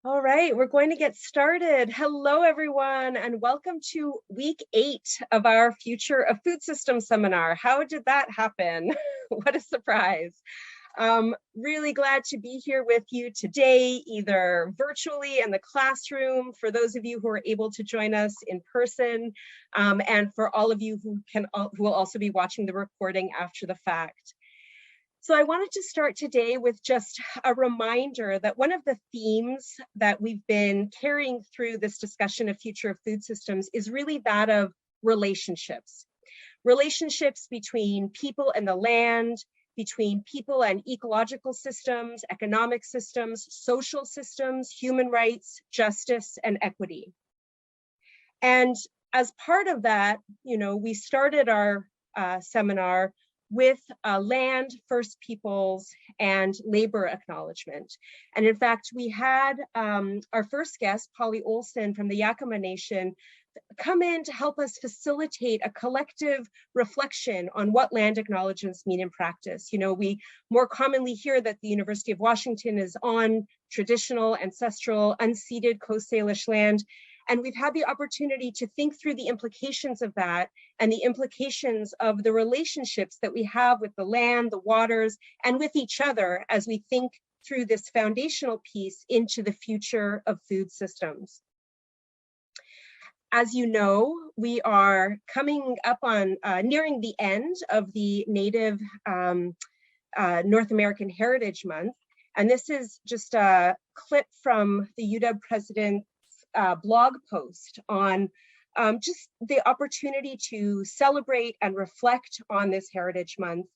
All right, we're going to get started. Hello, everyone, and welcome to week 8 of our Future of Food Systems seminar. How did that happen? What a surprise. Really glad to be here with you today, either virtually in the classroom, for those of you who are able to join us in person, and for all of you who will also be watching the recording after the fact. So I wanted to start today with just a reminder that one of the themes that we've been carrying through this discussion of future of food systems is really that of relationships. Relationships between people and the land, between people and ecological systems, economic systems, social systems, human rights, justice, and equity. And as part of that, we started our seminar with land, First Peoples, and labor acknowledgement. And in fact, we had our first guest, Polly Olson from the Yakama Nation, come in to help us facilitate a collective reflection on what land acknowledgements mean in practice. We more commonly hear that the University of Washington is on traditional, ancestral, unceded Coast Salish land. And we've had the opportunity to think through the implications of that and the implications of the relationships that we have with the land, the waters, and with each other as we think through this foundational piece into the future of food systems. As you know, we are coming up on nearing the end of the Native North American Heritage Month. And this is just a clip from the UW president blog post on just the opportunity to celebrate and reflect on this Heritage Month,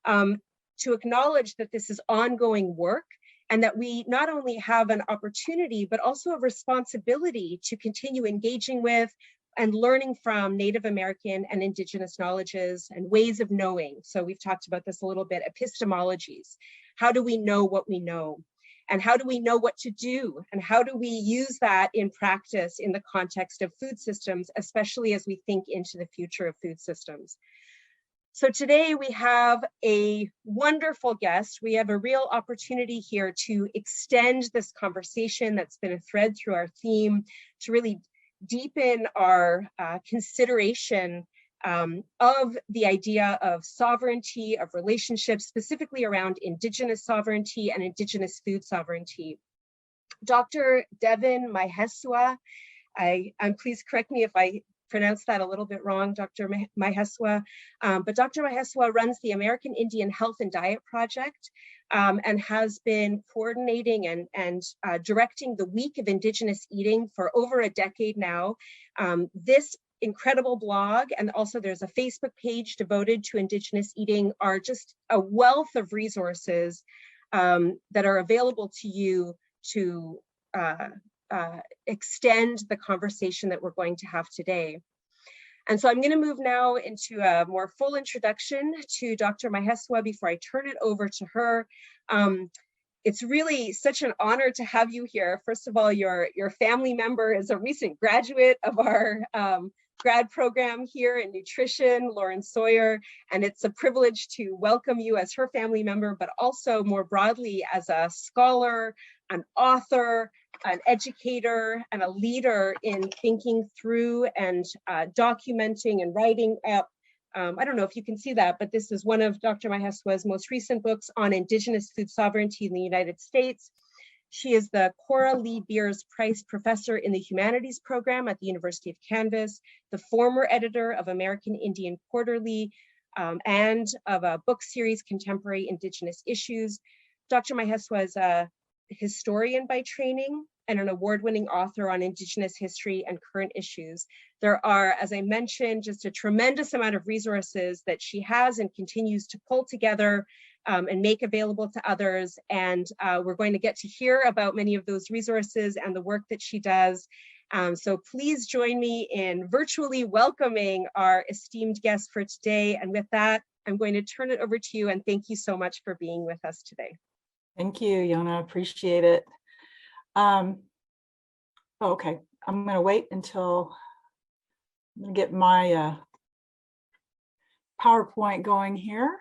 to acknowledge that this is ongoing work and that we not only have an opportunity, but also a responsibility to continue engaging with and learning from Native American and Indigenous knowledges and ways of knowing. So we've talked about this a little bit, epistemologies. How do we know what we know? And how do we know what to do? And how do we use that in practice in the context of food systems, especially as we think into the future of food systems? So today we have a wonderful guest. We have a real opportunity here to extend this conversation that's been a thread through our theme, to really deepen our consideration of the idea of sovereignty, of relationships, specifically around Indigenous sovereignty and Indigenous food sovereignty. Dr. Devon Mihesuah, please correct me if I pronounce that a little bit wrong, Dr. Mihesuah, but Dr. Mihesuah runs the American Indian Health and Diet Project and has been coordinating and directing the Week of Indigenous Eating for over a decade now. This incredible blog, and also there's a Facebook page devoted to Indigenous eating, are just a wealth of resources that are available to you to extend the conversation that we're going to have today. And so I'm going to move now into a more full introduction to Dr. Mihesuah before I turn it over to her. It's really such an honor to have you here. First of all, your family member is a recent graduate of our grad program here in nutrition, Lauren Sawyer, and it's a privilege to welcome you as her family member, but also more broadly as a scholar, an author, an educator, and a leader in thinking through and documenting and writing up. I don't know if you can see that, but this is one of Dr. Mihesuah's most recent books on Indigenous food sovereignty in the United States. She is the Cora Lee Beers Price Professor in the Humanities Program at the University of Kansas, the former editor of American Indian Quarterly, and of a book series, Contemporary Indigenous Issues. Dr. Mihesuah is a historian by training and an award-winning author on Indigenous history and current issues. There are, as I mentioned, just a tremendous amount of resources that she has and continues to pull together and make available to others. And we're going to get to hear about many of those resources and the work that she does. So please join me in virtually welcoming our esteemed guest for today. And with that, I'm going to turn it over to you, and thank you so much for being with us today. Thank you, Yona, appreciate it. Okay, I'm gonna wait until I'm gonna get my PowerPoint going here.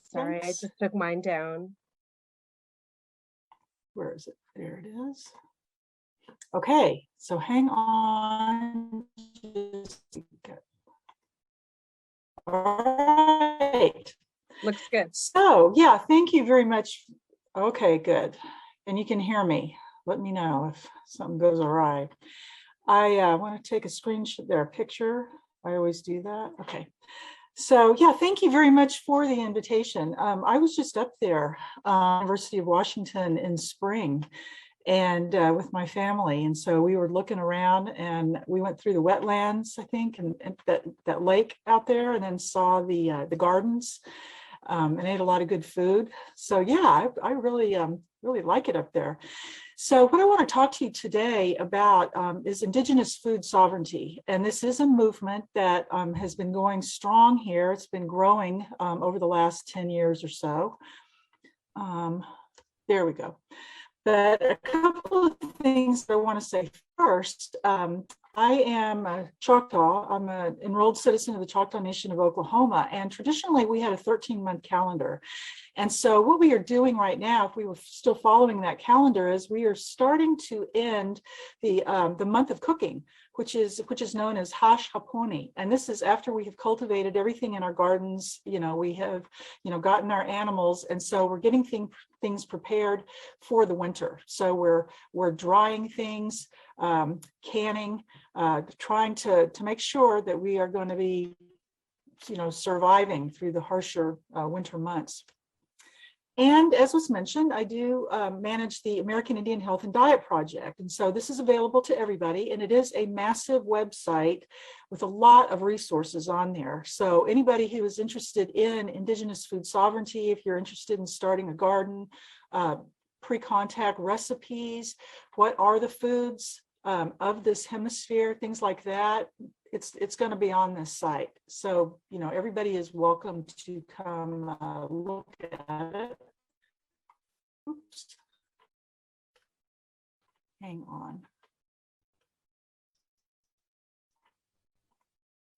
Sorry, I just took mine down. Where is it? There it is. Okay, so hang on. All right. Looks good. So yeah, thank you very much. Okay, good. And you can hear me. Let me know if something goes awry. I want to take a screenshot there, a picture. I always do that. Okay. So yeah, thank you very much for the invitation. I was just up there, University of Washington in spring, and with my family, and so we were looking around, and we went through the wetlands, I think, and that lake out there, and then saw the gardens, and ate a lot of good food. So yeah, I really really like it up there. So what I want to talk to you today about is Indigenous food sovereignty. And this is a movement that has been going strong here. It's been growing over the last 10 years or so. There we go. But a couple of things that I want to say first. I am a Choctaw. I'm an enrolled citizen of the Choctaw Nation of Oklahoma. And traditionally, we had a 13-month calendar. And so what we are doing right now, if we were still following that calendar, is we are starting to end the month of cooking, which is known as Hash Haponi. And this is after we have cultivated everything in our gardens. We have, gotten our animals. And so we're getting things prepared for the winter. So we're drying things, canning, trying to make sure that we are going to be, surviving through the harsher winter months. And as was mentioned, I do manage the American Indian Health and Diet Project. And so this is available to everybody, and it is a massive website with a lot of resources on there. So anybody who is interested in Indigenous food sovereignty, if you're interested in starting a garden, pre-contact recipes, what are the foods of this hemisphere, things like that, it's going to be on this site. So, everybody is welcome to come look at it. Oops. Hang on.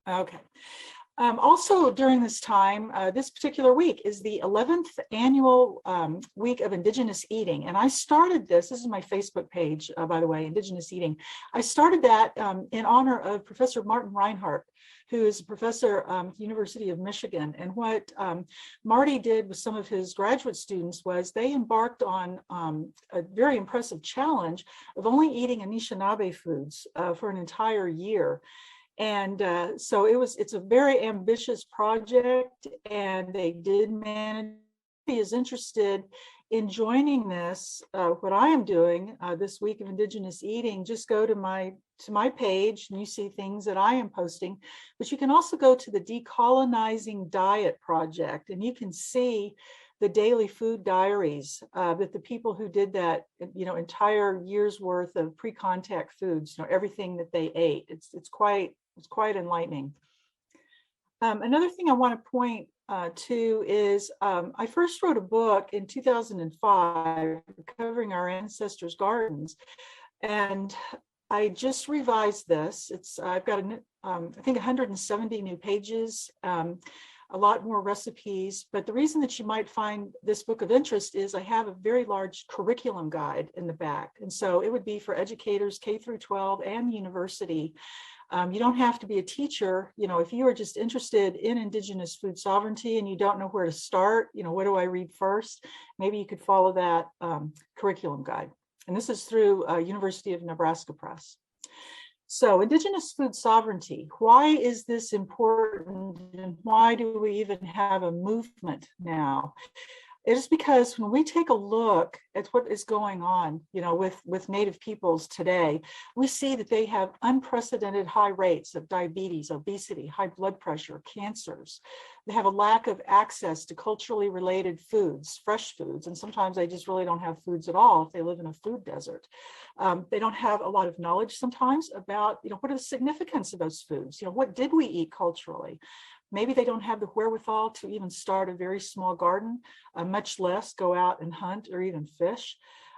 Okay. Also during this time, this particular week is the 11th annual week of Indigenous Eating. And I started this is my Facebook page, by the way, Indigenous Eating. I started that in honor of Professor Martin Reinhardt, who is a professor at the University of Michigan. And what Marty did with some of his graduate students was they embarked on a very impressive challenge of only eating Anishinaabe foods for an entire year. And so it's a very ambitious project, and they did manage. If he is interested in joining this, what I am doing this week of Indigenous Eating, just go to my page and you see things that I am posting. But you can also go to the Decolonizing Diet Project, and you can see the daily food diaries that the people who did that, entire year's worth of pre-contact foods, everything that they ate. It's quite enlightening. Another thing I want to point to is I first wrote a book in 2005 covering our ancestors' gardens, and I just revised this. I've got I think 170 new pages, a lot more recipes. But the reason that you might find this book of interest is I have a very large curriculum guide in the back, and so it would be for educators K through 12 and university. You don't have to be a teacher. If you are just interested in Indigenous food sovereignty and you don't know where to start, what do I read first? Maybe you could follow that curriculum guide. And this is through University of Nebraska Press. So Indigenous food sovereignty, why is this important, and why do we even have a movement now? It is because when we take a look at what is going on, with Native peoples today, we see that they have unprecedented high rates of diabetes, obesity, high blood pressure, cancers. They have a lack of access to culturally related foods, fresh foods, and sometimes they just really don't have foods at all if they live in a food desert. They don't have a lot of knowledge sometimes about, what are the significance of those foods? What did we eat culturally? Maybe they don't have the wherewithal to even start a very small garden, much less go out and hunt or even fish.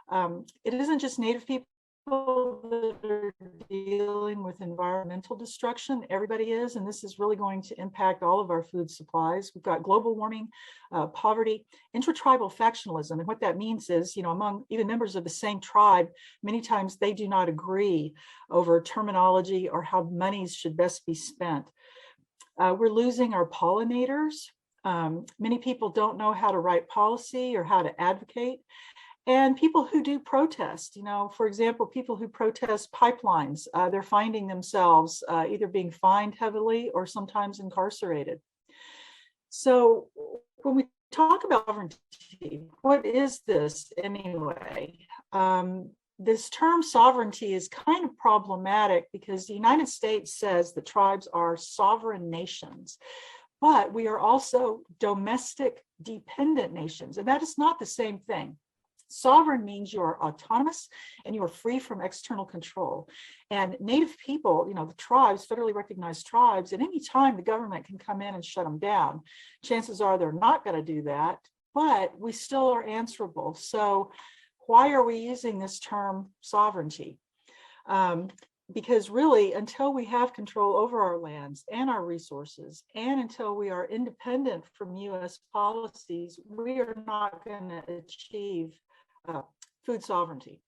It isn't just Native people that are dealing with environmental destruction. Everybody is, and this is really going to impact all of our food supplies. We've got global warming, poverty, intertribal factionalism. And what that means is, among even members of the same tribe, many times they do not agree over terminology or how monies should best be spent. We're losing our pollinators. Many people don't know how to write policy or how to advocate. And people who do protest, for example, people who protest pipelines, they're finding themselves either being fined heavily or sometimes incarcerated. So when we talk about sovereignty, what is this anyway? This term sovereignty is kind of problematic because the United States says that tribes are sovereign nations, but we are also domestic dependent nations, and that is not the same thing. Sovereign means you are autonomous and you are free from external control. And Native people, the tribes, federally recognized tribes, at any time the government can come in and shut them down. Chances are they're not going to do that, but we still are answerable. So why are we using this term sovereignty? Because really, until we have control over our lands and our resources, and until we are independent from US policies, we are not going to achieve food sovereignty.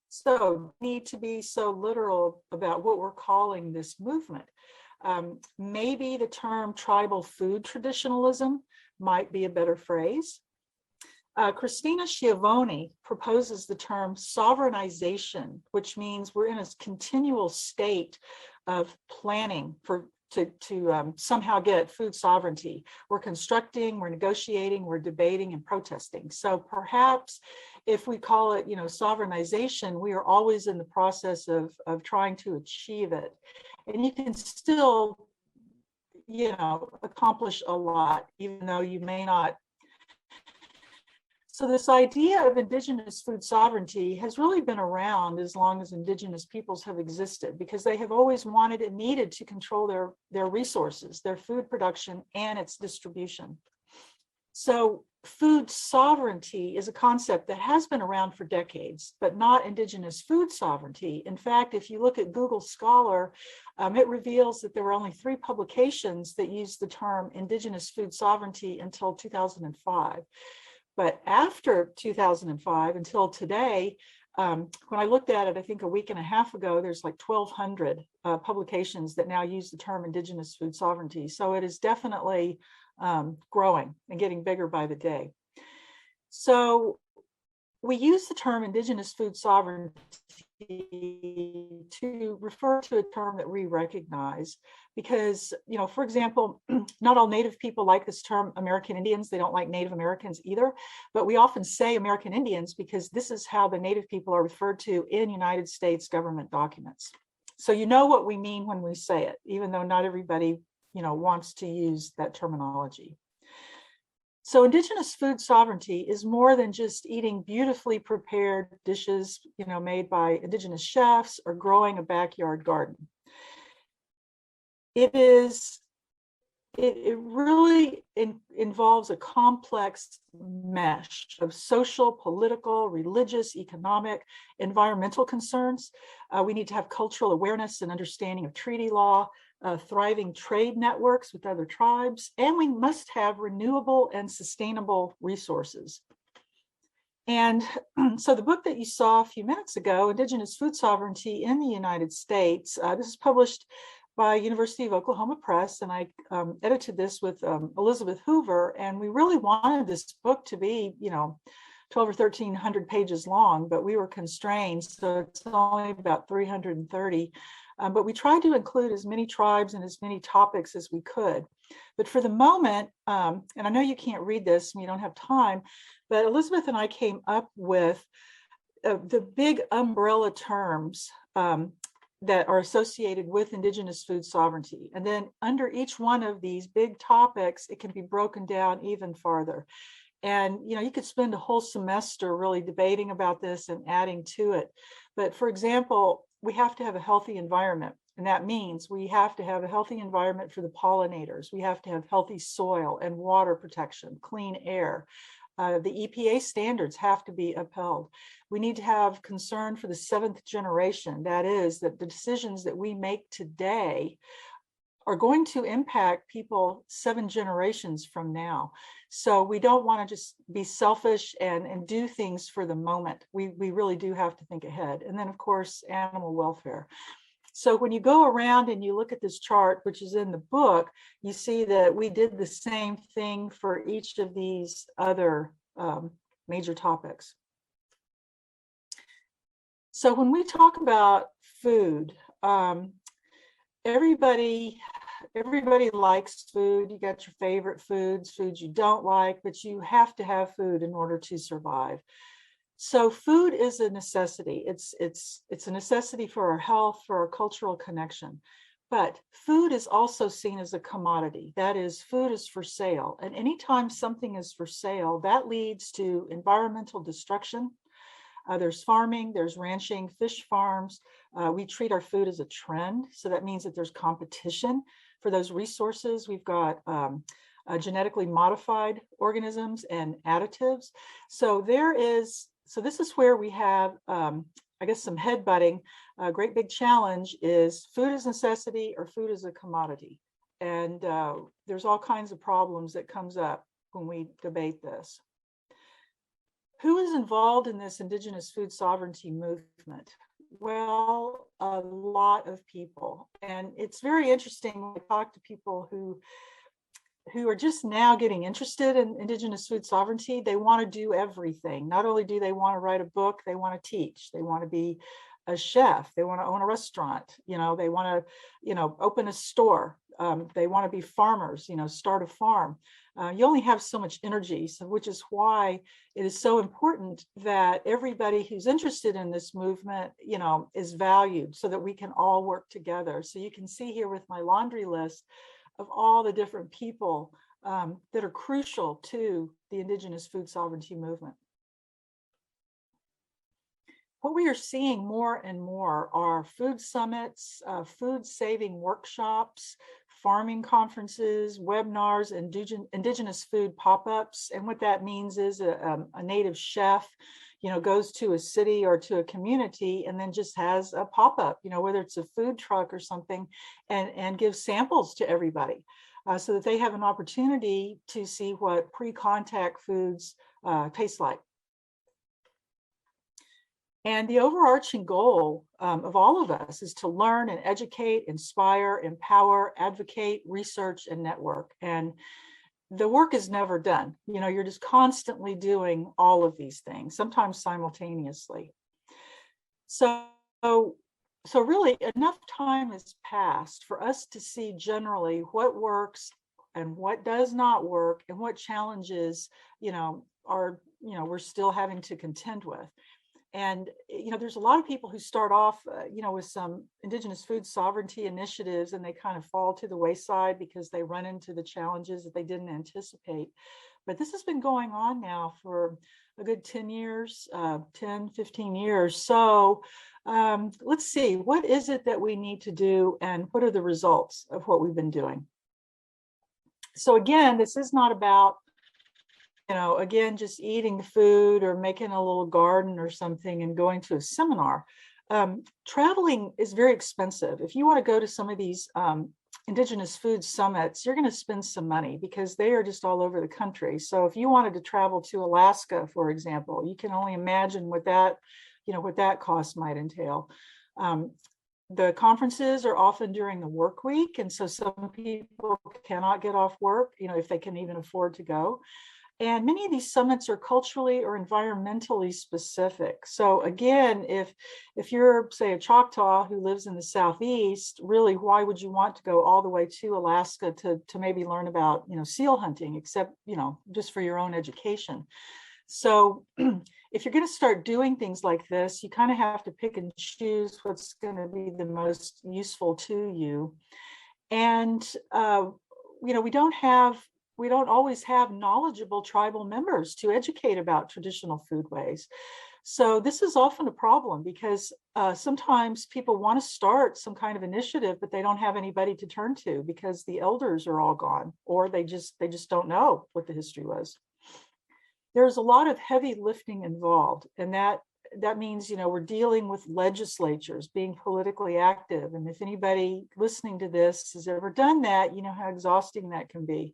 So we need to be so literal about what we're calling this movement. Maybe the term tribal food traditionalism might be a better phrase. Christina Schiavone proposes the term sovereignization, which means we're in a continual state of planning to somehow get food sovereignty. We're constructing, we're negotiating, we're debating and protesting. So perhaps if we call it, sovereignization, we are always in the process of trying to achieve it. And you can still, accomplish a lot, even though you may not. So this idea of indigenous food sovereignty has really been around as long as indigenous peoples have existed, because they have always wanted and needed to control their resources, their food production and its distribution. So food sovereignty is a concept that has been around for decades, but not indigenous food sovereignty. In fact, if you look at Google Scholar, it reveals that there were only 3 publications that used the term indigenous food sovereignty until 2005. But after 2005 until today, when I looked at it, I think a week and a half ago, there's like 1,200 publications that now use the term indigenous food sovereignty. So it is definitely growing and getting bigger by the day. So we use the term indigenous food sovereignty to refer to a term that we recognize because, for example, not all Native people like this term American Indians. They don't like Native Americans either, but we often say American Indians because this is how the Native people are referred to in United States government documents. So you know what we mean when we say it, even though not everybody, wants to use that terminology. So indigenous food sovereignty is more than just eating beautifully prepared dishes, made by indigenous chefs or growing a backyard garden. It really involves a complex mesh of social, political, religious, economic, environmental concerns. We need to have cultural awareness and understanding of treaty law, thriving trade networks with other tribes, and we must have renewable and sustainable resources. And so the book that you saw a few minutes ago, Indigenous Food Sovereignty in the United States, this is published by University of Oklahoma Press, and I edited this with Elizabeth Hoover, and we really wanted this book to be, 12 or 1,300 pages long, but we were constrained, so it's only about 330. But we tried to include as many tribes and as many topics as we could. But for the moment, and I know you can't read this and you don't have time, but Elizabeth and I came up with the big umbrella terms that are associated with indigenous food sovereignty. And then under each one of these big topics, it can be broken down even farther. And, you could spend a whole semester really debating about this and adding to it. But for example, we have to have a healthy environment. And that means we have to have a healthy environment for the pollinators. We have to have healthy soil and water protection, clean air. The EPA standards have to be upheld. We need to have concern for the 7th generation. That is, that the decisions that we make today are going to impact people 7 generations from now. So we don't want to just be selfish and do things for the moment. We really do have to think ahead. And then, of course, animal welfare. So when you go around and you look at this chart, which is in the book, you see that we did the same thing for each of these other major topics. So when we talk about food, everybody likes food. You got your favorite foods you don't like, but you have to have food in order to survive. So food is a necessity. It's a necessity for our health, for our cultural connection. But food is also seen as a commodity. That is, food is for sale. And anytime something is for sale, that leads to environmental destruction. There's farming, there's ranching, fish farms. We treat our food as a trend. So that means that there's competition for those resources. We've got genetically modified organisms and additives. So this is where we have, I guess, some headbutting. A great big challenge is food is necessity or food is a commodity. And there's all kinds of problems that comes up when we debate this. Who is involved in this Indigenous food sovereignty movement? Well, a lot of people. And it's very interesting when I talk to people who are just now getting interested in Indigenous food sovereignty. They want to do everything. Not only do they want to write a book, they want to teach. They want to be a chef. They want to own a restaurant. They want to, open a store. They want to be farmers, start a farm. You only have so much energy, so which is why it is so important that everybody who's interested in this movement, is valued so that we can all work together. So you can see here with my laundry list of all the different people that are crucial to the Indigenous food sovereignty movement. What we are seeing more and more are food summits, food saving workshops, farming conferences, webinars, Indigenous food pop-ups. And what that means is a native chef, goes to a city or to a community and then just has a pop-up, whether it's a food truck or something, and gives samples to everybody so that they have an opportunity to see what pre-contact foods taste like. And the overarching goal of all of us is to learn and educate, inspire, empower, advocate, research, and network. And the work is never done. You're just constantly doing all of these things, sometimes simultaneously. So really enough time has passed for us to see generally what works and what does not work and what challenges, we're still having to contend with. And, there's a lot of people who start off, with some Indigenous food sovereignty initiatives and they kind of fall to the wayside because they run into the challenges that they didn't anticipate. But this has been going on now for a good 10 years, 10, 15 years. So let's see, what is it that we need to do and what are the results of what we've been doing? So again, this is not about just eating the food or making a little garden or something and going to a seminar. Traveling is very expensive. If you want to go to some of these Indigenous food summits, you're going to spend some money because they are just all over the country. So if you wanted to travel to Alaska, for example, you can only imagine what that cost might entail. The conferences are often during the work week. And so some people cannot get off work, if they can even afford to go. And many of these summits are culturally or environmentally specific. So again, if you're, say, a Choctaw who lives in the Southeast, really, why would you want to go all the way to Alaska to maybe learn about, seal hunting, except, just for your own education? So if you're going to start doing things like this, you kind of have to pick and choose what's going to be the most useful to you. And, we don't always have knowledgeable tribal members to educate about traditional foodways. So this is often a problem because sometimes people want to start some kind of initiative, but they don't have anybody to turn to because the elders are all gone, or they just don't know what the history was. there's a lot of heavy lifting involved, and that means, we're dealing with legislatures being politically active. And if anybody listening to this has ever done that, you know how exhausting that can be.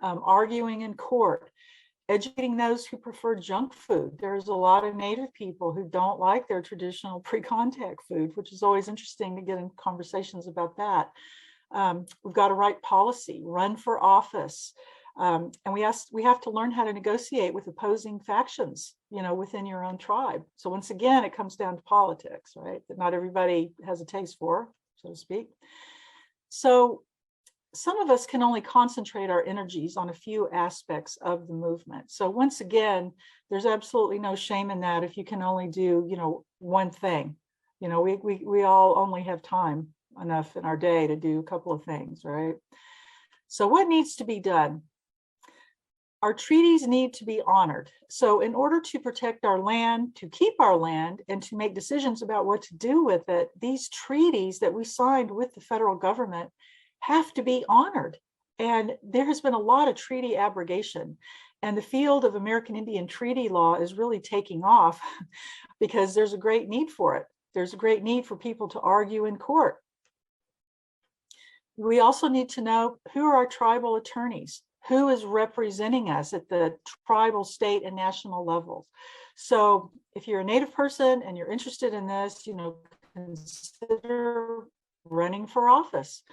Arguing in court, educating those who prefer junk food. There's a lot of Native people who don't like their traditional pre-contact food, which is always interesting to get in conversations about that. We've got to write policy, run for office. And we have to learn how to negotiate with opposing factions, within your own tribe. So once again, it comes down to politics, right? That not everybody has a taste for, so to speak. So some of us can only concentrate our energies on a few aspects of the movement. So once again, there's absolutely no shame in that if you can only do, one thing. We all only have time enough in our day to do a couple of things, right? So what needs to be done? Our treaties need to be honored. So in order to protect our land, to keep our land, and to make decisions about what to do with it, these treaties that we signed with the federal government have to be honored. And there has been a lot of treaty abrogation. And the field of American Indian treaty law is really taking off because there's a great need for it. There's a great need for people to argue in court. We also need to know who are our tribal attorneys, who is representing us at the tribal, state, and national levels. So if you're a Native person and you're interested in this, consider running for office.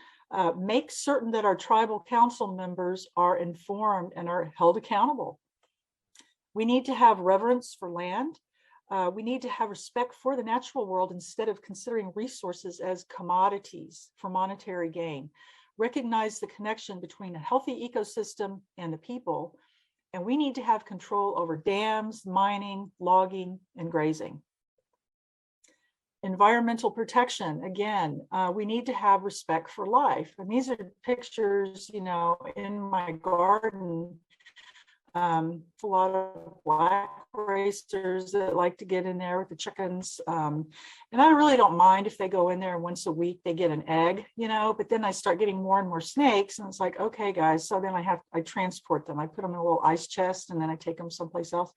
Make certain that our tribal council members are informed and are held accountable. We need to have reverence for land. We need to have respect for the natural world instead of considering resources as commodities for monetary gain. Recognize the connection between a healthy ecosystem and the people, and we need to have control over dams, mining, logging, and grazing. Environmental protection, again, we need to have respect for life. And these are pictures, in my garden. A lot of black racers that like to get in there with the chickens. And I really don't mind if they go in there and once a week they get an egg, but then I start getting more and more snakes and it's like, okay, guys. So then I transport them. I put them in a little ice chest and then I take them someplace else.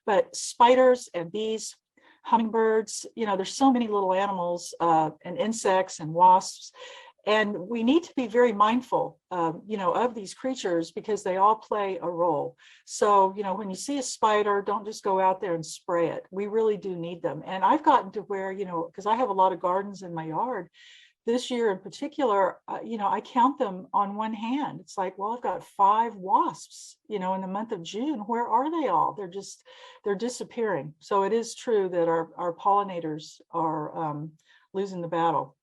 But spiders and bees, hummingbirds, there's so many little animals and insects and wasps. And we need to be very mindful, of these creatures because they all play a role. So, when you see a spider, don't just go out there and spray it. We really do need them. And I've gotten to where, because I have a lot of gardens in my yard, this year in particular, I count them on one hand. It's like, well, I've got 5 wasps, in the month of June. Where are they all? They're disappearing. So it is true that our pollinators are losing the battle.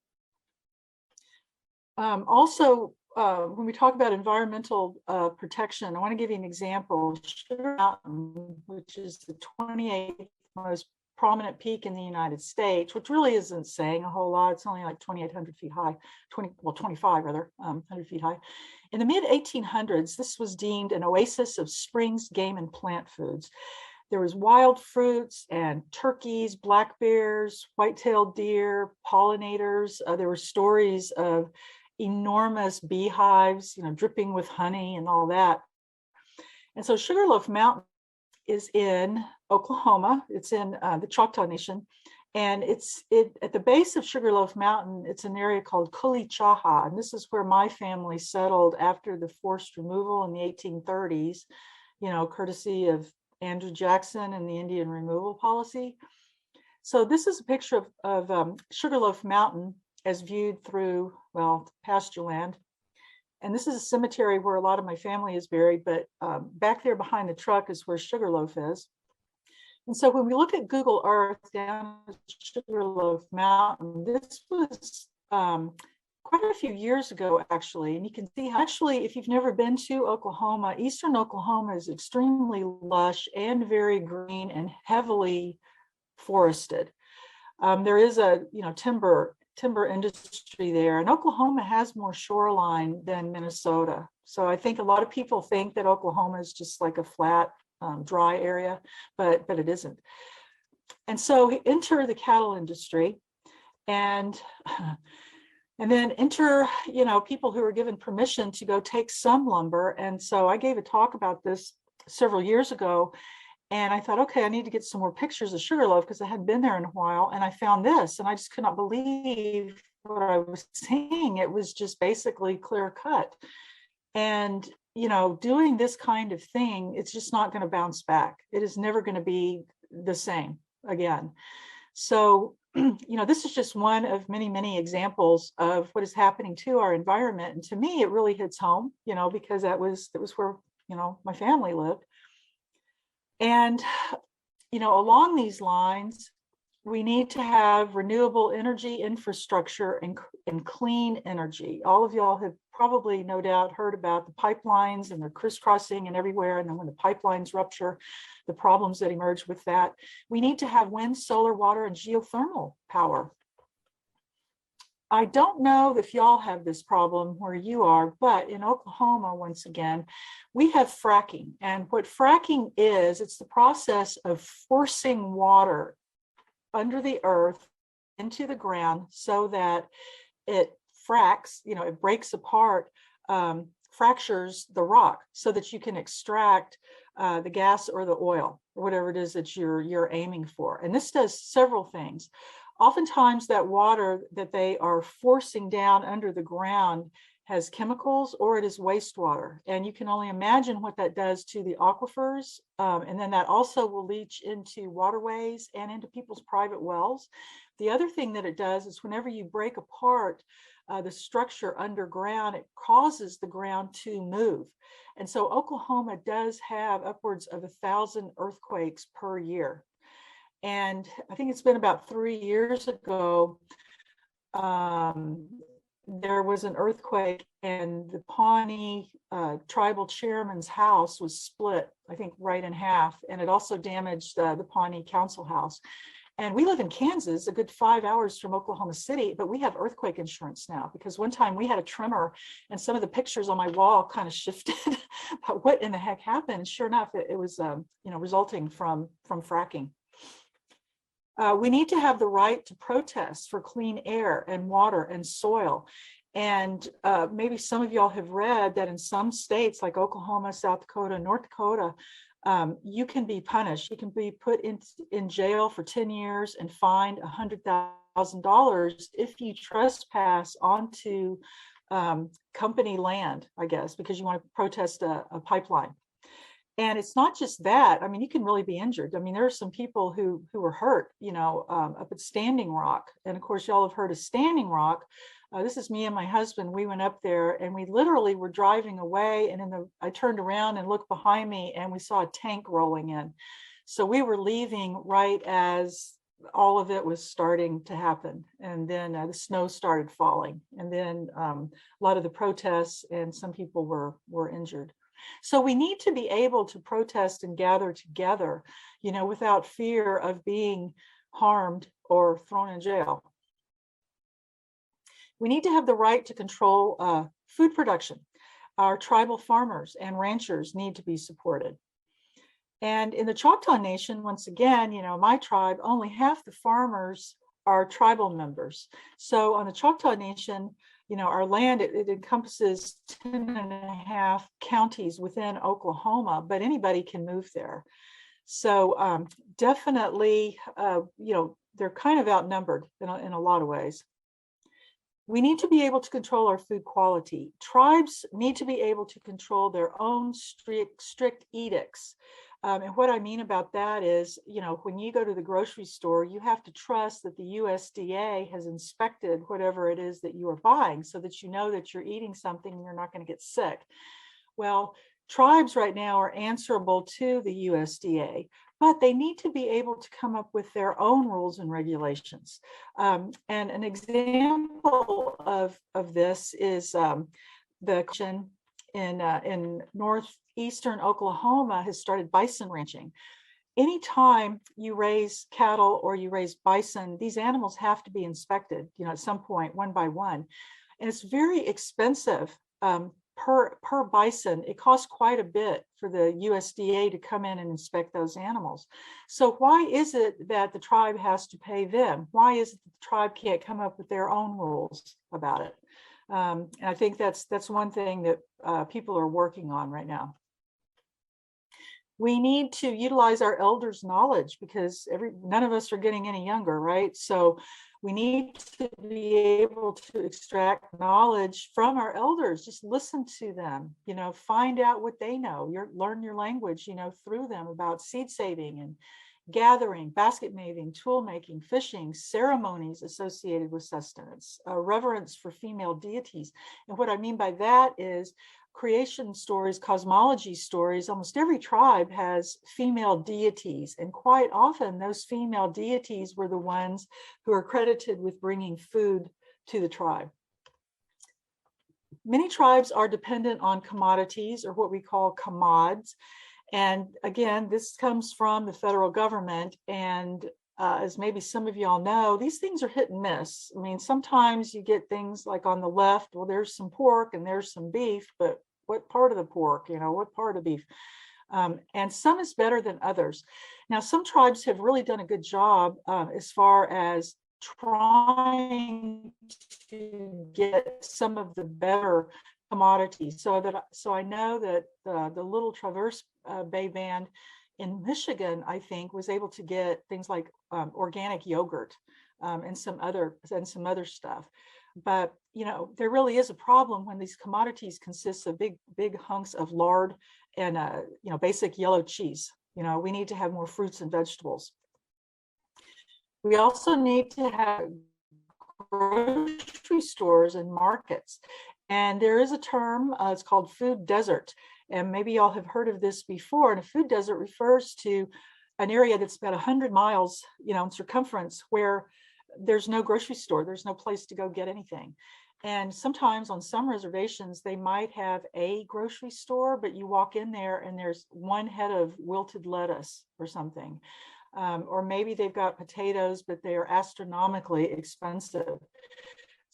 Also, when we talk about environmental protection, I want to give you an example. Sugar Mountain, which is the 28th most prominent peak in the United States, which really isn't saying a whole lot. It's only like 2,800 feet high, 25 rather, 100 feet high. In the mid-1800s, this was deemed an oasis of springs, game, and plant foods. There was wild fruits and turkeys, black bears, white-tailed deer, pollinators. There were stories of enormous beehives, dripping with honey and all that. And so Sugarloaf Mountain is in Oklahoma. It's in the Choctaw Nation. And at the base of Sugarloaf Mountain, it's an area called Kulichaha. And this is where my family settled after the forced removal in the 1830s, courtesy of Andrew Jackson and the Indian removal policy. So this is a picture of Sugarloaf Mountain as viewed through, pasture land. And this is a cemetery where a lot of my family is buried, but back there behind the truck is where Sugarloaf is. And so when we look at Google Earth down at Sugarloaf Mountain, this was quite a few years ago, actually. And you can see how, actually, if you've never been to Oklahoma, eastern Oklahoma is extremely lush and very green and heavily forested. There is a timber industry there, and Oklahoma has more shoreline than Minnesota. So I think a lot of people think that Oklahoma is just like a flat, dry area, but it isn't. And so enter the cattle industry, and then enter, people who are given permission to go take some lumber. And so I gave a talk about this several years ago, And I thought, okay, I need to get some more pictures of Sugarloaf because I hadn't been there in a while. And I found this, and I just could not believe what I was seeing. It was just basically clear cut. And, you know, doing this kind of thing, it's just not going to bounce back. It is never going to be the same again. So, you know, this is just one of many, many examples of what is happening to our environment. And to me, it really hits home, you know, because that was where, you know, my family lived. And, you know, along these lines, we need to have renewable energy infrastructure and clean energy. All of y'all have probably, no doubt, heard about the pipelines, and they're crisscrossing and everywhere. And then when the pipelines rupture, the problems that emerge with that. We need to have wind, solar, water, and geothermal power. I don't know if y'all have this problem where you are, but in Oklahoma, once again, we have fracking. And what fracking is, it's the process of forcing water under the earth into the ground so that it fracks, you know, it breaks apart, fractures the rock so that you can extract the gas or the oil or whatever it is that you're aiming for. And this does several things. Oftentimes that water that they are forcing down under the ground has chemicals, or it is wastewater. And you can only imagine what that does to the aquifers. And then that also will leach into waterways and into people's private wells. The other thing that it does is whenever you break apart the structure underground, it causes the ground to move. And so Oklahoma does have upwards of 1,000 earthquakes per year. And I think it's been about 3 years ago, there was an earthquake, and the Pawnee tribal chairman's house was split, I think, right in half. And it also damaged the Pawnee council house. And we live in Kansas, a good 5 hours from Oklahoma City, but we have earthquake insurance now, because one time we had a tremor and some of the pictures on my wall kind of shifted about what in the heck happened. And sure enough, it was you know, resulting from fracking. We need to have the right to protest for clean air and water and soil. And maybe some of y'all have read that in some states like Oklahoma, South Dakota, North Dakota, you can be punished. You can be put in jail for 10 years and fined $100,000 if you trespass onto company land, I guess, because you want to protest a pipeline. And it's not just that. I mean, you can really be injured. I mean, there are some people who were hurt, you know, up at Standing Rock. And of course, y'all have heard of Standing Rock. This is me and my husband. We went up there and we literally were driving away. And I turned around and looked behind me and we saw a tank rolling in. So we were leaving right as all of it was starting to happen. And then the snow started falling. And then a lot of the protests, and some people were injured. So we need to be able to protest and gather together, you know, without fear of being harmed or thrown in jail. We need to have the right to control food production. Our tribal farmers and ranchers need to be supported. And in the Choctaw Nation, once again, you know, my tribe, only half the farmers are tribal members. So on the Choctaw Nation, you know, our land, it encompasses 10.5 counties within Oklahoma, but anybody can move there. So definitely, you know, they're kind of outnumbered in a lot of ways. We need to be able to control our food quality. Tribes need to be able to control their own strict edicts. And what I mean about that is, you know, when you go to the grocery store, you have to trust that the USDA has inspected whatever it is that you are buying so that you know that you're eating something and you're not going to get sick. Well, tribes right now are answerable to the USDA, but they need to be able to come up with their own rules and regulations. And an example of this is the in northeastern Oklahoma has started bison ranching. Anytime you raise cattle or you raise bison, these animals have to be inspected, you know, at some point, one by one. And it's very expensive per bison. It costs quite a bit for the USDA to come in and inspect those animals. So why is it that the tribe has to pay them? Why is it that the tribe can't come up with their own rules about it? And I think that's one thing that people are working on right now. We need to utilize our elders' knowledge because none of us are getting any younger, right? So we need to be able to extract knowledge from our elders. Just listen to them, find out what they know. Learn your language, through them about seed saving and gathering, basket making, tool making, fishing, ceremonies associated with sustenance, reverence for female deities. And what I mean by that is creation stories, cosmology stories. Almost every tribe has female deities, and quite often those female deities were the ones who are credited with bringing food to the tribe. Many tribes are dependent on commodities, or what we call commods. And again, this comes from the federal government. And as maybe some of y'all know, these things are hit and miss. I mean, sometimes you get things like on the left, well, there's some pork and there's some beef, but what part of the pork, what part of beef? And some is better than others. Now, some tribes have really done a good job as far as trying to get some of the better commodities. So I know that the Little Traverse Bay Band in Michigan, I think, was able to get things like organic yogurt and some other stuff. But there really is a problem when these commodities consist of big hunks of lard and basic yellow cheese. We need to have more fruits and vegetables. We also need to have grocery stores and markets. And there is a term, it's called food desert. And maybe y'all have heard of this before. And a food desert refers to an area that's about 100 miles, in circumference, where there's no grocery store, there's no place to go get anything. And sometimes on some reservations, they might have a grocery store, but you walk in there and there's one head of wilted lettuce or something. Or maybe they've got potatoes, but they are astronomically expensive.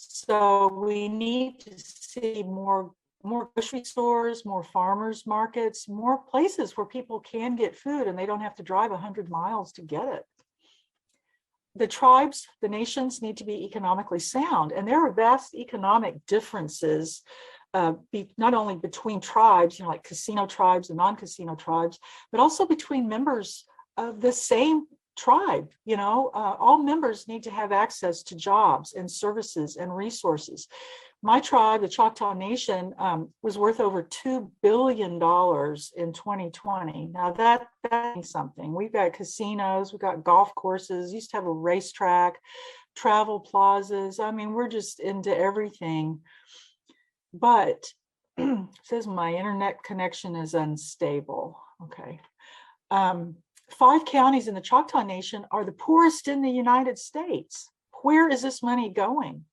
So we need to see more grocery stores, more farmers markets, more places where people can get food and they don't have to drive 100 miles to get it. The tribes, the nations need to be economically sound, and there are vast economic differences not only between tribes, like casino tribes and non-casino tribes, but also between members of the same tribe. All members need to have access to jobs and services and resources. My tribe, the Choctaw Nation, was worth over $2 billion in 2020. Now that means something. We've got casinos, we've got golf courses, used to have a racetrack, travel plazas. I mean, we're just into everything. But it says my internet connection is unstable. Okay. 5 counties in the Choctaw Nation are the poorest in the United States. Where is this money going?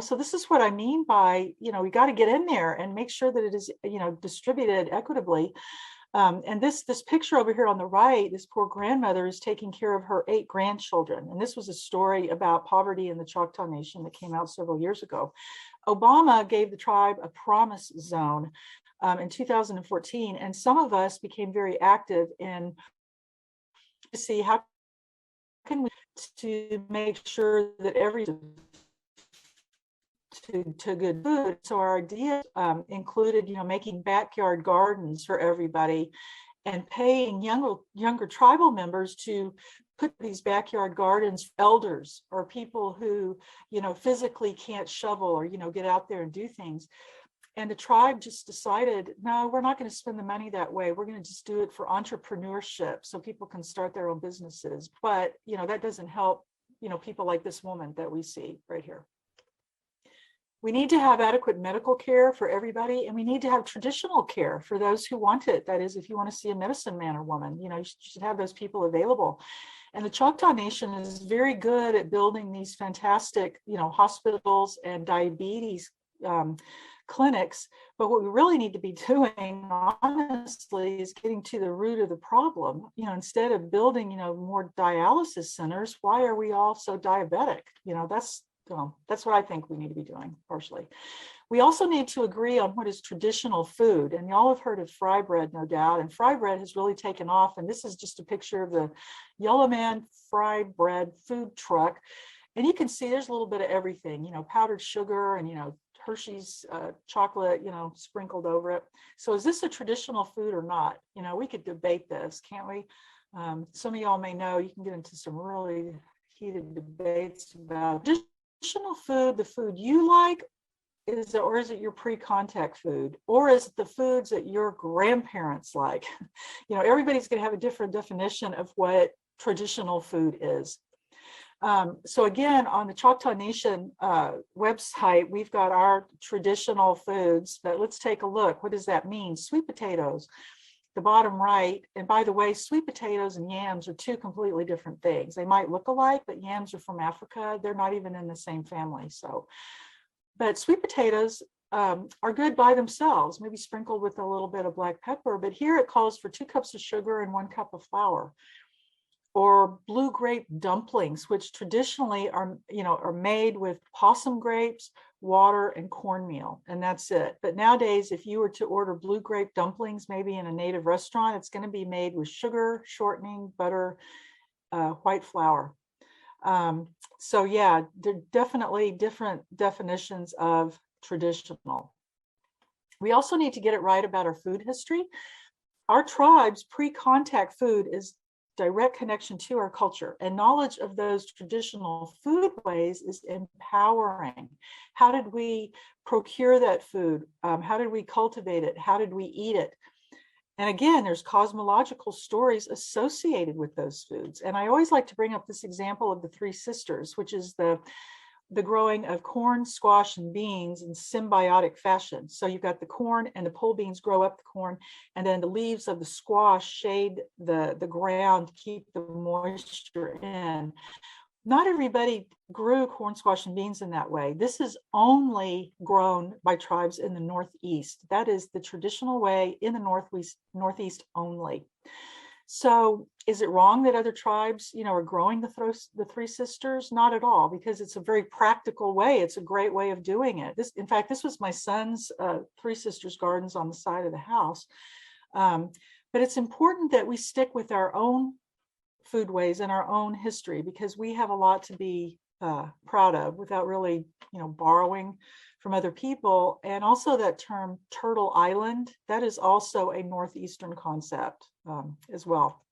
So this is what I mean by, we got to get in there and make sure that it is, distributed equitably. And this picture over here on the right, this poor grandmother is taking care of her 8 grandchildren. And this was a story about poverty in the Choctaw Nation that came out several years ago. Obama gave the tribe a promise zone in 2014. And some of us became very active in to see how can we to make sure that to good food. So our idea included, making backyard gardens for everybody and paying younger tribal members to put these backyard gardens, elders or people who, physically can't shovel or, get out there and do things. And the tribe just decided, no, we're not going to spend the money that way. We're going to just do it for entrepreneurship so people can start their own businesses. But, that doesn't help, people like this woman that we see right here. We need to have adequate medical care for everybody, and we need to have traditional care for those who want it. That is, if you want to see a medicine man or woman, you should have those people available. And the Choctaw Nation is very good at building these fantastic, hospitals and diabetes clinics. But what we really need to be doing, honestly, is getting to the root of the problem. Instead of building, more dialysis centers, why are we all so diabetic? That's what I think we need to be doing partially. We also need to agree on what is traditional food. And y'all have heard of fry bread, no doubt. And fry bread has really taken off. And this is just a picture of the Yellow Man fry bread food truck. And you can see there's a little bit of everything, powdered sugar and, Hershey's chocolate, sprinkled over it. So is this a traditional food or not? We could debate this, can't we? Some of y'all may know, you can get into some really heated debates about traditional food, the food you like, or is it your pre-contact food? Or is it the foods that your grandparents like? Everybody's going to have a different definition of what traditional food is. So again, on the Choctaw Nation website, we've got our traditional foods, but let's take a look. What does that mean? Sweet potatoes, the bottom right. And by the way, sweet potatoes and yams are two completely different things. They might look alike, but yams are from Africa. They're not even in the same family. But sweet potatoes are good by themselves, maybe sprinkled with a little bit of black pepper. But here it calls for 2 cups of sugar and 1 cup of flour. Or blue grape dumplings, which traditionally are made with possum grapes, water, and cornmeal, and that's it. But nowadays, if you were to order blue grape dumplings, maybe in a native restaurant, it's going to be made with sugar, shortening, butter, white flour. So yeah, there are definitely different definitions of traditional. We also need to get it right about our food history. Our tribe's pre-contact food is direct connection to our culture, and knowledge of those traditional food ways is empowering. How did we procure that food? How did we cultivate it? How did we eat it? And again, there's cosmological stories associated with those foods. And I always like to bring up this example of the 3 sisters, which is the growing of corn, squash, and beans in symbiotic fashion. So you've got the corn, and the pole beans grow up the corn, and then the leaves of the squash shade the ground to keep the moisture in. Not everybody grew corn, squash, and beans in that way. This is only grown by tribes in the Northeast. That is the traditional way in the Northeast only. So is it wrong that other tribes, are growing the 3 sisters? Not at all, because it's a very practical way. It's a great way of doing it. In fact, this was my son's 3 sisters gardens on the side of the house. But it's important that we stick with our own foodways and our own history, because we have a lot to be proud of without really, borrowing from other people. And also that term Turtle Island, that is also a Northeastern concept as well.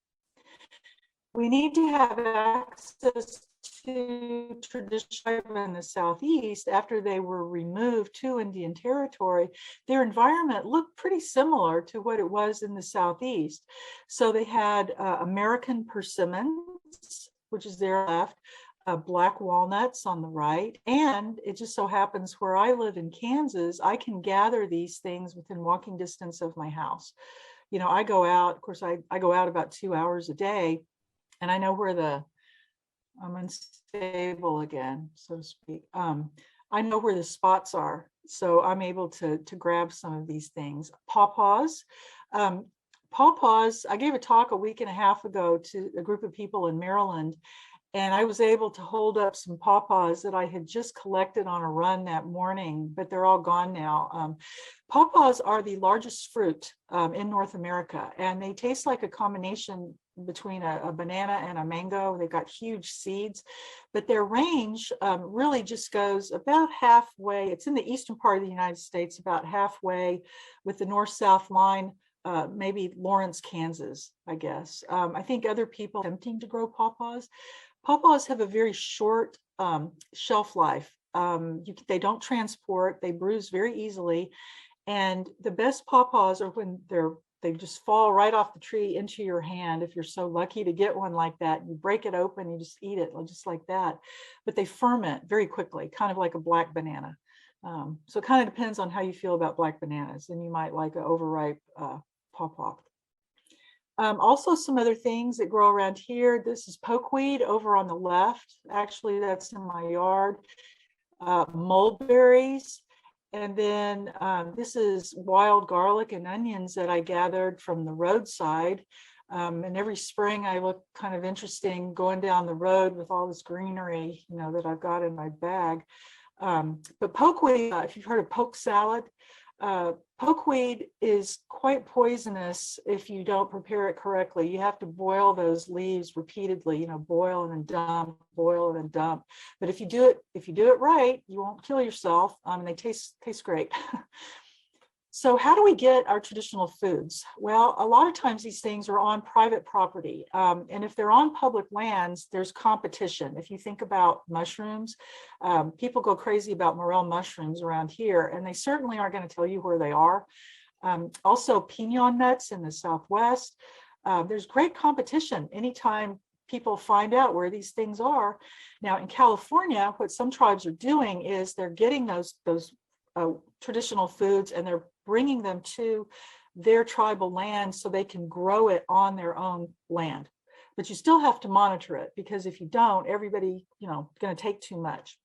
We need to have access to traditional in the Southeast. After they were removed to Indian territory, their environment looked pretty similar to what it was in the Southeast. So they had American persimmons, which is their left, black walnuts on the right. And it just so happens where I live in Kansas, I can gather these things within walking distance of my house. I go out, of course, I go out about 2 hours a day, and I know where I'm unstable again, so to speak. I know where the spots are, so I'm able to grab some of these things. Pawpaws. Pawpaws, I gave a talk a week and a half ago to a group of people in Maryland, and I was able to hold up some pawpaws that I had just collected on a run that morning, but they're all gone now. Pawpaws are the largest fruit in North America, and they taste like a combination between a banana and a mango. They've got huge seeds, but their range really just goes about halfway. It's in the eastern part of the United States, about halfway with the north-south line, maybe Lawrence, Kansas, I guess. I think other people are attempting to grow pawpaws. Pawpaws have a very short shelf life. They don't transport, they bruise very easily. And the best pawpaws are when they just fall right off the tree into your hand. If you're so lucky to get one like that, you break it open, you just eat it just like that. But they ferment very quickly, kind of like a black banana. So it kind of depends on how you feel about black bananas, and you might like an overripe pawpaw. Also, some other things that grow around here. This is pokeweed over on the left. Actually, that's in my yard. Mulberries. And then this is wild garlic and onions that I gathered from the roadside. And every spring I look kind of interesting going down the road with all this greenery, that I've got in my bag. But pokeweed, if you've heard of poke salad, Pokeweed is quite poisonous if you don't prepare it correctly. You have to boil those leaves repeatedly, you know, boil and then dump, boil and then dump. But if you do it right, you won't kill yourself. And they taste great. So how do we get our traditional foods? Well, a lot of times these things are on private property. And if they're on public lands, there's competition. If you think about mushrooms, people go crazy about morel mushrooms around here, and they certainly aren't going to tell you where they are. Also, pinon nuts in the Southwest. There's great competition anytime people find out where these things are. Now in California, what some tribes are doing is they're getting those traditional foods and they're bringing them to their tribal land so they can grow it on their own land. But you still have to monitor it, because if you don't, everybody, you know, going to take too much.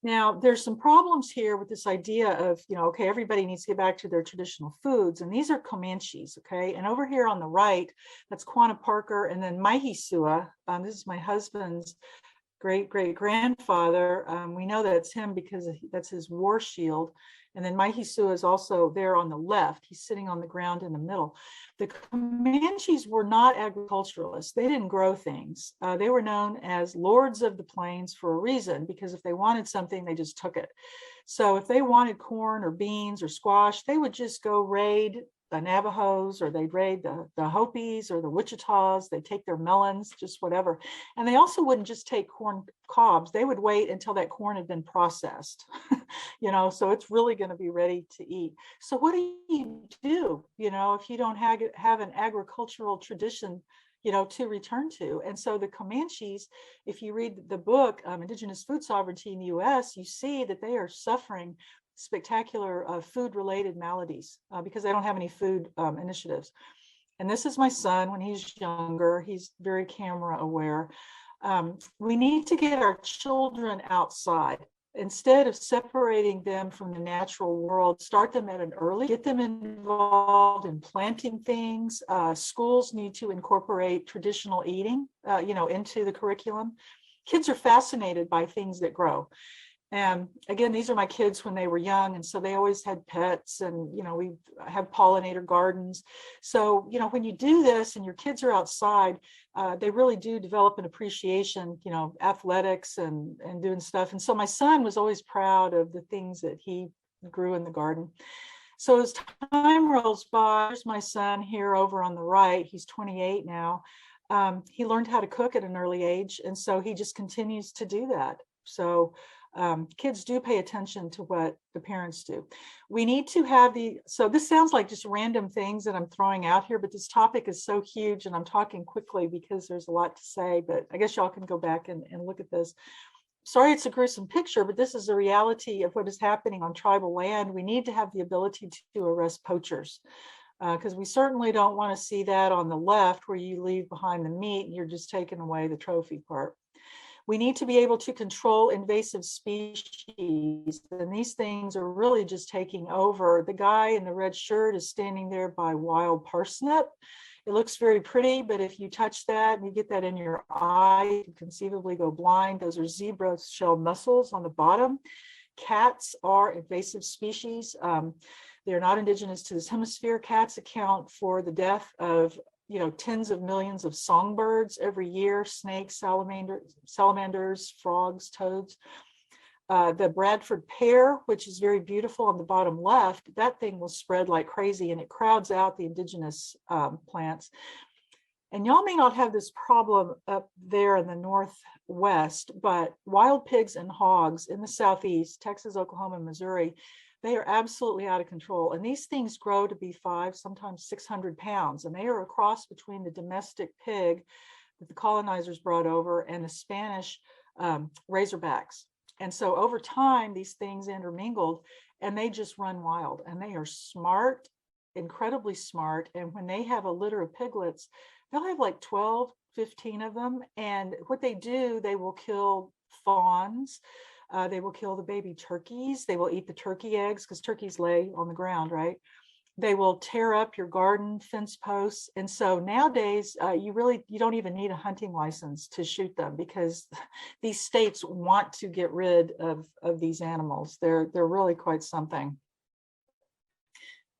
Now, there's some problems here with this idea of, you know, okay, everybody needs to get back to their traditional foods. And these are Comanches, okay? And over here on the right, that's Quanah Parker, and then Mihesuah. This is my husband's great-great-grandfather. We know that's him because that's his war shield. And then Mihesuah is also there on the left. He's sitting on the ground in the middle. The Comanches were not agriculturalists. They didn't grow things. They were known as lords of the plains for a reason, because if they wanted something, they just took it. So if they wanted corn or beans or squash, they would just go raid the Navajos, or they'd raid the Hopis or the Wichitas. They'd take their melons, just whatever. And they also wouldn't just take corn cobs. They would wait until that corn had been processed, you know, so it's really going to be ready to eat. So what do, you know, if you don't have an agricultural tradition, you know, to return to? And so the Comanches, if you read the book, Indigenous Food Sovereignty in the US, you see that they are suffering spectacular food-related maladies because they don't have any food initiatives. And this is my son when he's younger. He's very camera aware. We need to get our children outside. Instead of separating them from the natural world, start them at an early, get them involved in planting things. Schools need to incorporate traditional eating, you know, into the curriculum. Kids are fascinated by things that grow. And again, these are my kids when they were young, and so they always had pets, and you know, we have pollinator gardens. So you know, when you do this and your kids are outside, they really do develop an appreciation, you know, athletics and doing stuff. And so my son was always proud of the things that he grew in the garden. So as time rolls by, here's my son here over on the right. He's 28 now. He learned how to cook at an early age, and so he just continues to do that. So kids do pay attention to what the parents do. We need to have so this sounds like just random things that I'm throwing out here, but this topic is so huge and I'm talking quickly because there's a lot to say, but I guess y'all can go back and look at this. Sorry, it's a gruesome picture, but this is the reality of what is happening on tribal land. We need to have the ability to arrest poachers, because we certainly don't want to see that on the left where you leave behind the meat and you're just taking away the trophy part. We need to be able to control invasive species, and these things are really just taking over. The guy in the red shirt is standing there by wild parsnip. It looks very pretty, but if you touch that and you get that in your eye, you conceivably go blind. Those are zebra shell mussels on the bottom. Cats are invasive species. They're not indigenous to this hemisphere. Cats account for the death of, you know, tens of millions of songbirds every year, snakes, salamanders, frogs, toads. The Bradford pear, which is very beautiful on the bottom left, that thing will spread like crazy and it crowds out the indigenous plants. And y'all may not have this problem up there in the Northwest, but wild pigs and hogs in the Southeast, Texas, Oklahoma, and Missouri, they are absolutely out of control. And these things grow to be 500, sometimes 600 pounds. And they are a cross between the domestic pig that the colonizers brought over and the Spanish razorbacks. And so over time, these things intermingled and they just run wild, and they are smart, incredibly smart. And when they have a litter of piglets, they'll have like 12, 15 of them. And what they do, they will kill fawns. They will kill the baby turkeys. They will eat the turkey eggs because turkeys lay on the ground, right? They will tear up your garden fence posts. And so nowadays, you don't even need a hunting license to shoot them, because these states want to get rid of these animals. They're really quite something.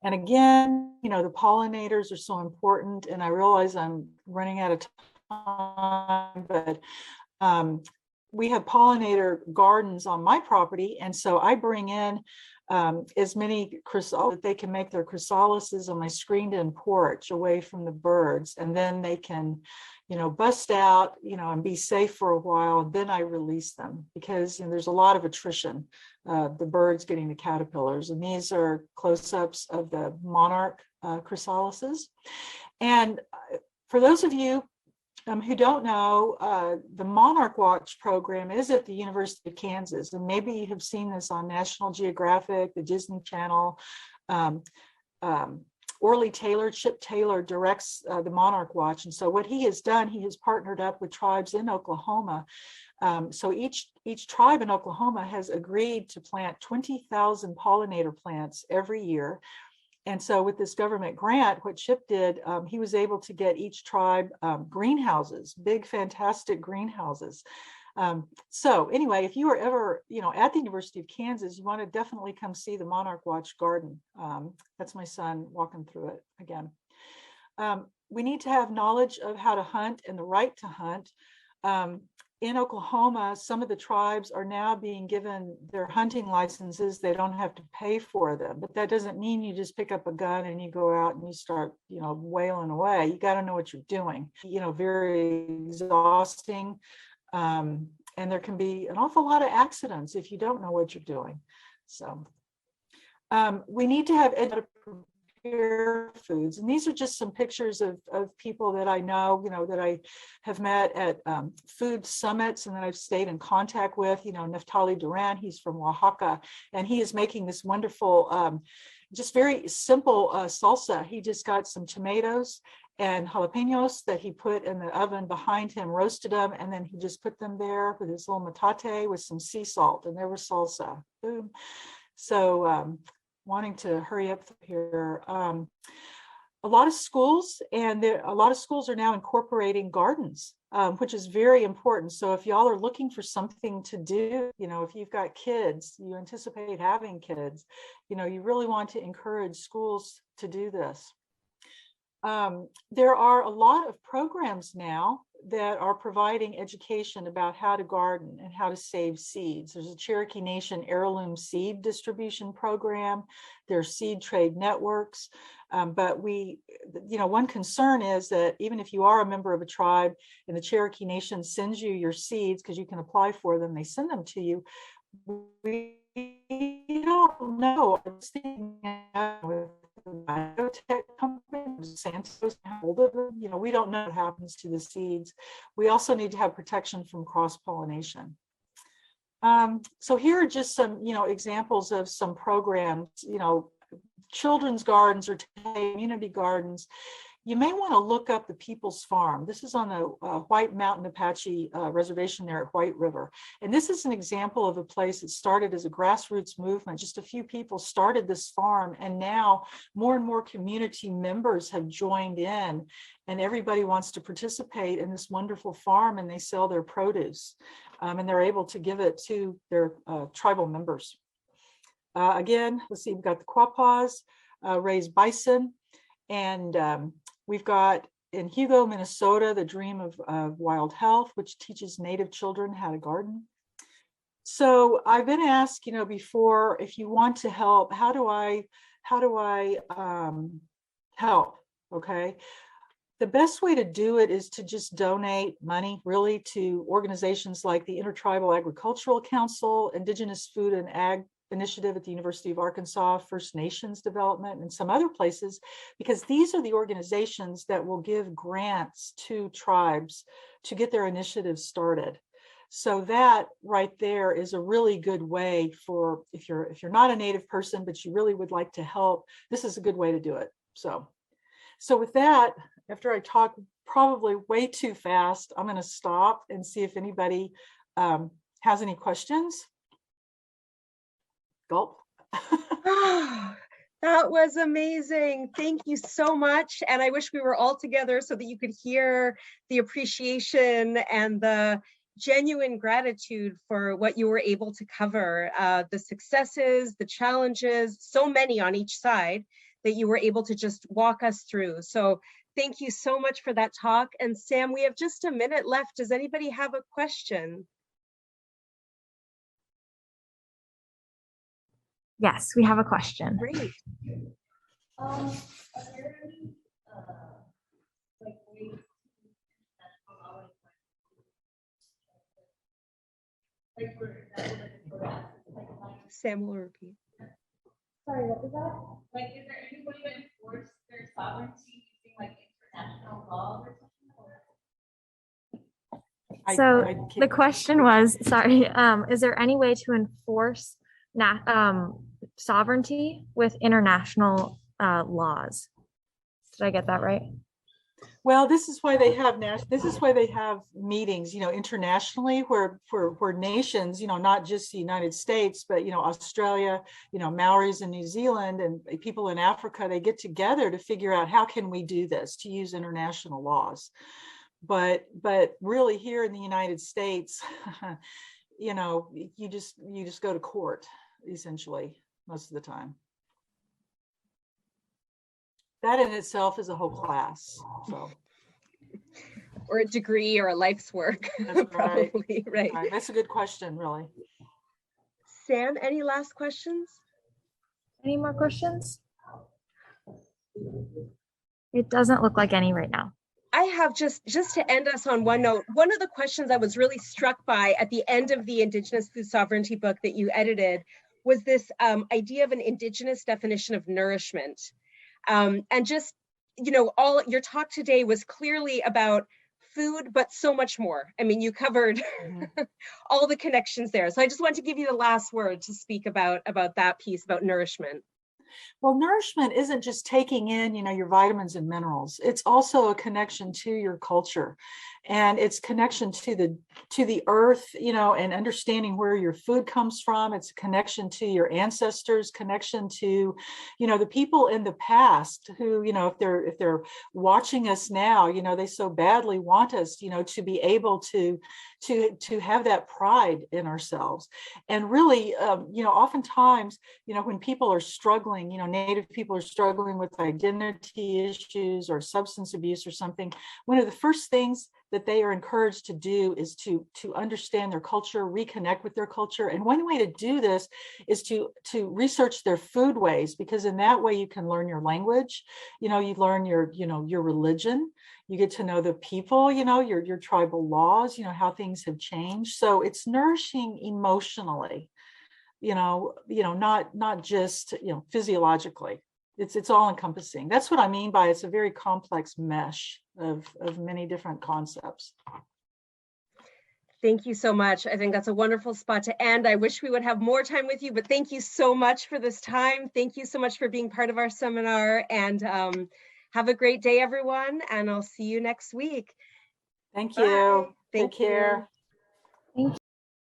And again, the pollinators are so important. And I realize I'm running out of time, but we have pollinator gardens on my property. And so I bring in as many chrysalis that they can make their chrysalises on my screened-in porch away from the birds, and then they can, bust out, and be safe for a while. And then I release them, because there's a lot of attrition, the birds getting the caterpillars. And these are close-ups of the Monarch chrysalises. And for those of you who don't know, the Monarch Watch program is at the University of Kansas, and maybe you have seen this on National Geographic, the Disney Channel. Chip Taylor directs the Monarch Watch, and so what he has done, he has partnered up with tribes in Oklahoma. So each tribe in Oklahoma has agreed to plant 20,000 pollinator plants every year. And so with this government grant, what Chip did, he was able to get each tribe greenhouses, big, fantastic greenhouses. So anyway, if you are ever, at the University of Kansas, you want to definitely come see the Monarch Watch garden. That's my son walking through it again. We need to have knowledge of how to hunt and the right to hunt. In Oklahoma, some of the tribes are now being given their hunting licenses. They don't have to pay for them, but that doesn't mean you just pick up a gun and you go out and you start, wailing away. You got to know what you're doing. Very exhausting. And there can be an awful lot of accidents if you don't know what you're doing. So we need to have prepare foods. And these are just some pictures of people that I know, that I have met at food summits and that I've stayed in contact with. Naftali Duran, he's from Oaxaca, and he is making this wonderful, just very simple salsa. He just got some tomatoes and jalapenos that he put in the oven behind him, roasted them, and then he just put them there with his little metate with some sea salt, and there was salsa. Boom. So wanting to hurry up here. A lot of schools are now incorporating gardens, which is very important. So if y'all are looking for something to do, if you've got kids, you anticipate having kids, you really want to encourage schools to do this. There are a lot of programs now that are providing education about how to garden and how to save seeds. There's a Cherokee Nation heirloom seed distribution program. There are seed trade networks. But one concern is that even if you are a member of a tribe and the Cherokee Nation sends you your seeds, because you can apply for them, they send them to you, we don't know what's with the biotech company, Santos, hold of them. We don't know what happens to the seeds. We also need to have protection from cross-pollination. So here are just some, examples of some programs, children's gardens or community gardens. You may want to look up the People's Farm. This is on the White Mountain Apache reservation there at White River. And this is an example of a place that started as a grassroots movement. Just a few people started this farm, and now more and more community members have joined in, and everybody wants to participate in this wonderful farm, and they sell their produce, and they're able to give it to their tribal members. Again, let's see, we've got the Pawpaws, raise bison, and we've got in Hugo, Minnesota, the Dream of Wild Health, which teaches Native children how to garden. So I've been asked, before, if you want to help, how do I help? Okay. The best way to do it is to just donate money, really, to organizations like the Intertribal Agricultural Council, Indigenous Food and Ag Initiative at the University of Arkansas, First Nations Development, and some other places, because these are the organizations that will give grants to tribes to get their initiatives started. So that right there is a really good way for, if you're not a Native person, but you really would like to help, this is a good way to do it. So with that, after I talk probably way too fast, I'm going to stop and see if anybody has any questions. Gulp. That was amazing. Thank you so much. And I wish we were all together so that you could hear the appreciation and the genuine gratitude for what you were able to cover, the successes, the challenges, so many on each side that you were able to just walk us through. So thank you so much for that talk. And Sam, we have just a minute left. Does anybody have a question? Yes, we have a question. Great. Are there any like ways to allow like for example, Sam will repeat. sorry, what was that? Like, is there any way to enforce their sovereignty using like international law or something? So the question was, sorry, is there any way to enforce sovereignty with international laws? Did I get that right? Well, this is why they have meetings, internationally where nations, not just the United States, but Australia, Maoris in New Zealand and people in Africa, they get together to figure out how can we do this, to use international laws. But really here in the United States, you just go to court essentially most of the time. That in itself is a whole class. So, or a degree or a life's work. That's probably right. That's a good question, really. Sam, any last questions? Any more questions? It doesn't look like any right now. I have just to end us on one note, one of the questions I was really struck by at the end of the Indigenous Food Sovereignty book that you edited was this idea of an Indigenous definition of nourishment. And just, all your talk today was clearly about food, but so much more. I mean, you covered all the connections there. So I just want to give you the last word to speak about that piece, about nourishment. Well, nourishment isn't just taking in, your vitamins and minerals. It's also a connection to your culture, and it's connection to the earth, and understanding where your food comes from. It's a connection to your ancestors, connection to, the people in the past who, if they're watching us now, they so badly want us, to be able to have that pride in ourselves. And really, oftentimes, when people are struggling, Native people are struggling with identity issues or substance abuse or something, one of the first things that they are encouraged to do is to understand their culture, reconnect with their culture. And one way to do this is to research their foodways, because in that way you can learn your language, you learn your religion, you get to know the people, your tribal laws, how things have changed. So it's nourishing emotionally, not just, physiologically. It's all encompassing. That's what I mean by it's a very complex mesh of many different concepts. Thank you so much. I think that's a wonderful spot to end. I wish we would have more time with you, but thank you so much for this time. Thank you so much for being part of our seminar, and have a great day, everyone. And I'll see you next week. Thank you. Bye. Take care.